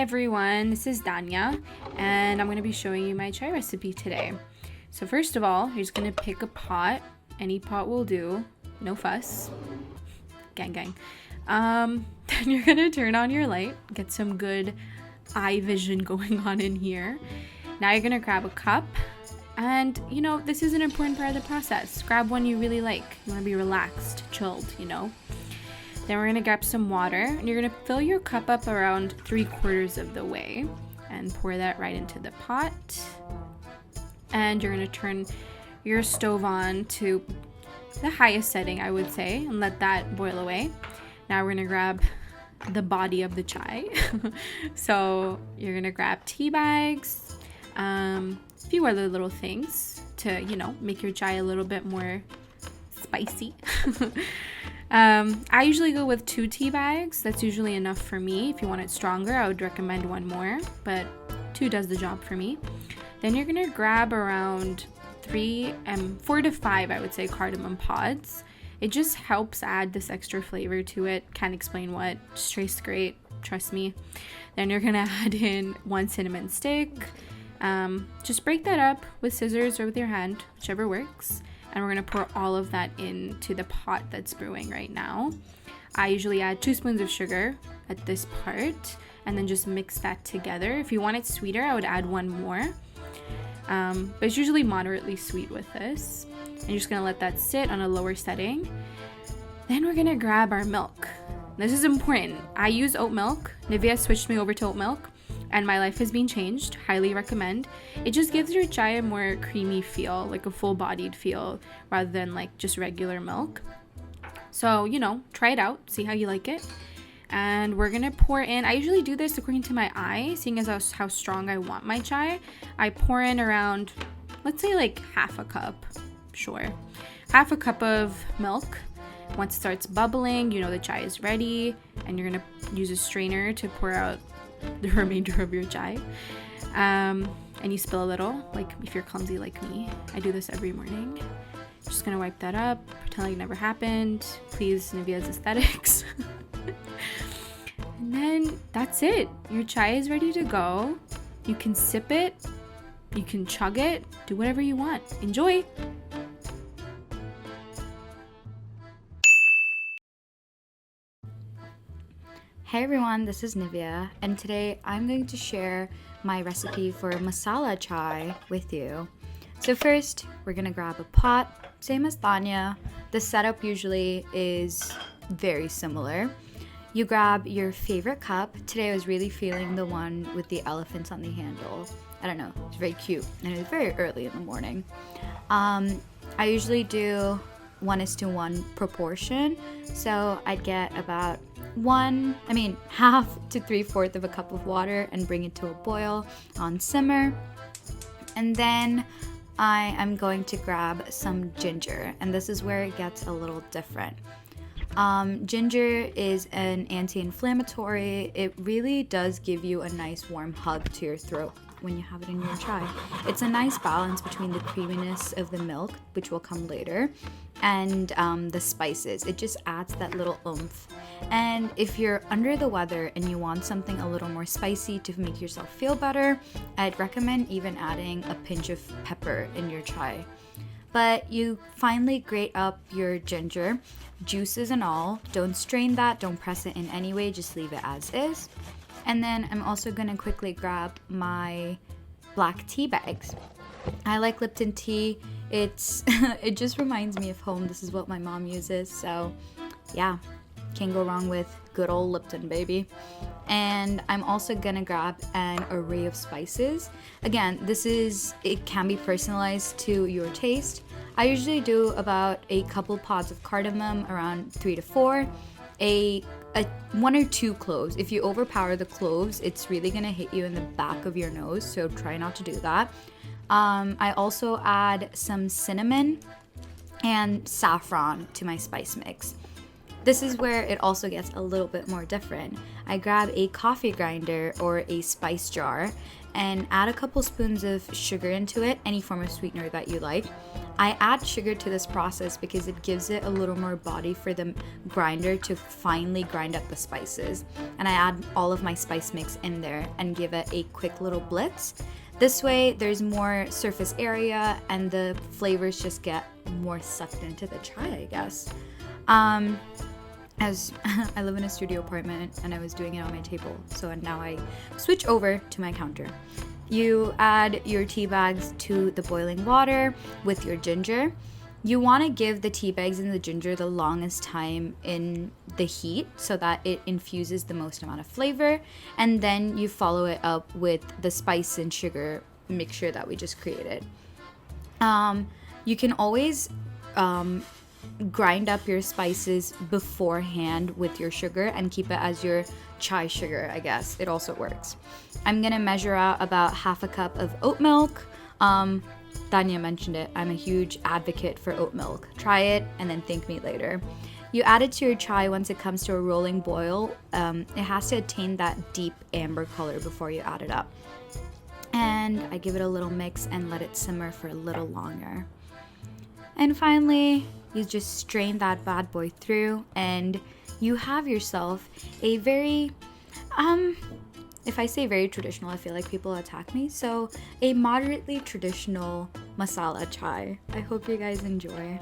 everyone, this is Dania, and I'm going to be showing you my chai recipe today. So first of all, you're just going to pick a pot. Any pot will do, no fuss. Gang gang. Then you're going to turn on your light, get some good eye vision going on in here. Now you're going to grab a cup, and this is an important part of the process. Grab one you really like. You want to be relaxed, chilled, Then we're going to grab some water, and you're going to fill your cup up around 3/4 of the way and pour that right into the pot. And you're going to turn your stove on to the highest setting, I would say, and let that boil away. Now we're going to grab the body of the chai. So you're going to grab tea bags, a few other little things to, make your chai a little bit more spicy. I usually go with 2 tea bags. That's usually enough for me. If you want it stronger, I would recommend 1 more, but 2 does the job for me. Then you're gonna grab around 4 to 5, I would say, cardamom pods. It just helps add this extra flavor to it. Can't explain what. Just tastes great, trust me. Then you're gonna add in 1 cinnamon stick. Just break that up with scissors or with your hand, whichever works. And we're going to pour all of that into the pot that's brewing right now. I usually add 2 spoons of sugar at this part and then just mix that together. If you want it sweeter, I would add 1 more. But it's usually moderately sweet with this. And you're just going to let that sit on a lower setting. Then we're going to grab our milk. This is important. I use oat milk. Nivya switched me over to oat milk, and my life has been changed. Highly recommend. It just gives your chai a more creamy feel, like a full-bodied feel, rather than like just regular milk. So, try it out, see how you like it. And we're gonna pour in, I usually do this according to my eye, seeing as how strong I want my chai. I pour in around, let's say like half a cup, sure. Half a cup of milk. Once it starts bubbling, the chai is ready, and you're gonna use a strainer to pour out the remainder of your chai. And you spill a little, like if you're clumsy like me. I do this every morning. Just gonna wipe that up, pretend like it never happened. Please, Nivya's aesthetics. And then that's it. Your chai is ready to go. You can sip it, you can chug it, do whatever you want. Enjoy! Hey everyone, this is Nivya, and today I'm going to share my recipe for masala chai with you. So first, we're gonna grab a pot, same as Dania. The setup usually is very similar. You grab your favorite cup. Today I was really feeling the one with the elephants on the handle. I don't know, it's very cute, and it was very early in the morning. I usually do 1:1 proportion, so I'd get about half to 3/4 of a cup of water and bring it to a boil on simmer. And then I am going to grab some ginger, and this is where it gets a little different. Ginger is an anti-inflammatory. It really does give you a nice warm hug to your throat when you have it in your chai. It's a nice balance between the creaminess of the milk, which will come later, and the spices. It just adds that little oomph. And if you're under the weather and you want something a little more spicy to make yourself feel better, I'd recommend even adding a pinch of pepper in your chai. But you finally grate up your ginger, juices and all. Don't strain that, don't press it in any way, just leave it as is. And then I'm also gonna quickly grab my black tea bags. I like Lipton tea. It just reminds me of home. This is what my mom uses, so yeah, can't go wrong with good old Lipton, baby. And I'm also gonna grab an array of spices. Again, it can be personalized to your taste. I usually do about a couple pods of cardamom, around 3 to 4, a 1 or 2 cloves. If you overpower the cloves, it's really gonna hit you in the back of your nose, so try not to do that. I also add some cinnamon and saffron to my spice mix. This is where it also gets a little bit more different. I grab a coffee grinder or a spice jar and add a couple spoons of sugar into it, any form of sweetener that you like. I add sugar to this process because it gives it a little more body for the grinder to finely grind up the spices. And I add all of my spice mix in there and give it a quick little blitz. This way there's more surface area and the flavors just get more sucked into the chai, I guess. As I live in a studio apartment and I was doing it on my table, so now I switch over to my counter. You add your tea bags to the boiling water with your ginger. You want to give the tea bags and the ginger the longest time in the heat so that it infuses the most amount of flavor, and then you follow it up with the spice and sugar mixture that we just created. You can always grind up your spices beforehand with your sugar and keep it as your chai sugar, I guess. It also works. I'm gonna measure out about half a cup of oat milk. Dania mentioned it. I'm a huge advocate for oat milk. Try it and then thank me later. You add it to your chai once it comes to a rolling boil. It has to attain that deep amber color before you add it up. And I give it a little mix and let it simmer for a little longer. And finally, you just strain that bad boy through and you have yourself a very, if I say very traditional, I feel like people attack me. So a moderately traditional masala chai. I hope you guys enjoy.